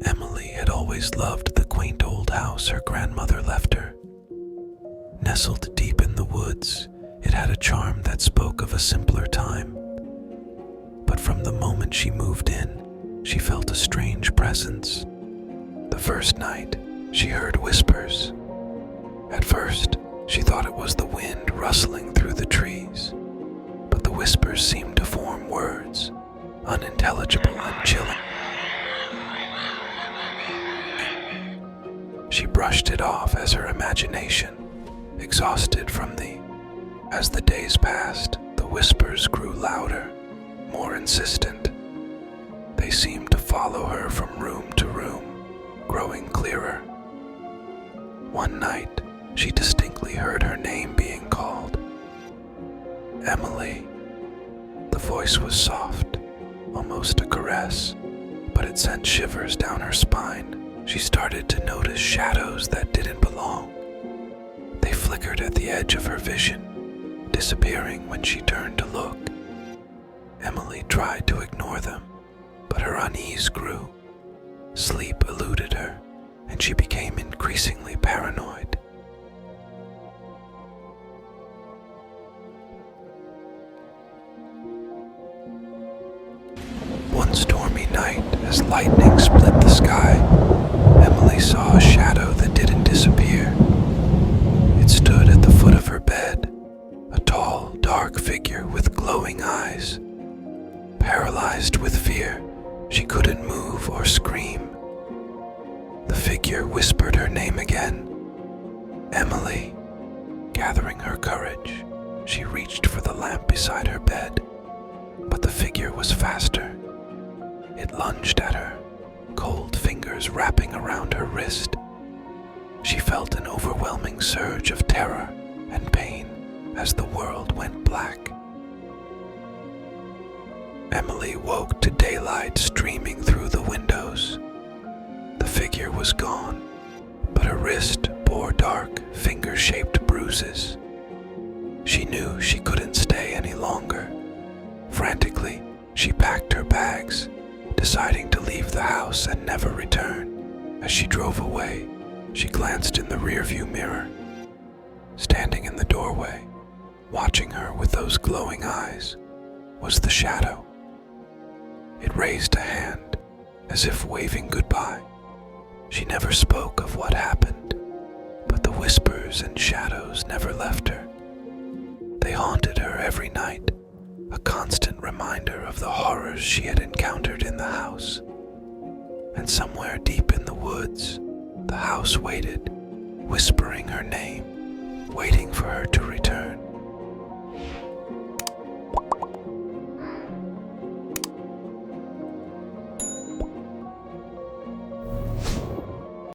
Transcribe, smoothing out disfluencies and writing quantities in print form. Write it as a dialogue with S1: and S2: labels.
S1: Emily had always loved the quaint old house her grandmother left her. Nestled deep in the woods, it had a charm that spoke of a simpler time. But from the moment she moved in, she felt a strange presence. The first night, she heard whispers. At first, she thought it was the wind rustling through the trees, but the whispers seemed to form words, unintelligible and chilling. She brushed it off as her imagination, exhausted from As the days passed, the whispers grew louder, more insistent. They seemed to follow her from room to room, growing clearer. One night, she distinctly heard her name being called. Emily. The voice was soft, almost a caress, but it sent shivers down her spine. She started to notice shadows that didn't belong. They flickered at the edge of her vision, disappearing when she turned to look. Emily tried to ignore them, but her unease grew. Sleep eluded her, and she became increasingly paranoid. One stormy night, as lightning split the sky, Emily saw a shadow that didn't disappear. It stood at the foot of her bed, a tall, dark figure with glowing eyes. Paralyzed with fear, she couldn't move or scream. The figure whispered her name again, Emily. Gathering her courage, she reached for the lamp beside her bed, but the figure was faster. It lunged at her, cold fingers wrapping around her wrist. She felt an overwhelming surge of terror and pain as the world went black. Emily woke to daylight streaming through the windows. The figure was gone, but her wrist bore dark, finger-shaped bruises. She knew she couldn't stay any longer. Frantically, she packed her bags, deciding to leave the house and never return. As she drove away, she glanced in the rearview mirror. Standing in the doorway, watching her with those glowing eyes, was the shadow. It raised a hand, as if waving goodbye. She never spoke of what happened, but the whispers and shadows never left her. They haunted her every night, a constant reminder of the horrors she had encountered in the house. And somewhere deep in the woods, the house waited, whispering her name, waiting for her to return.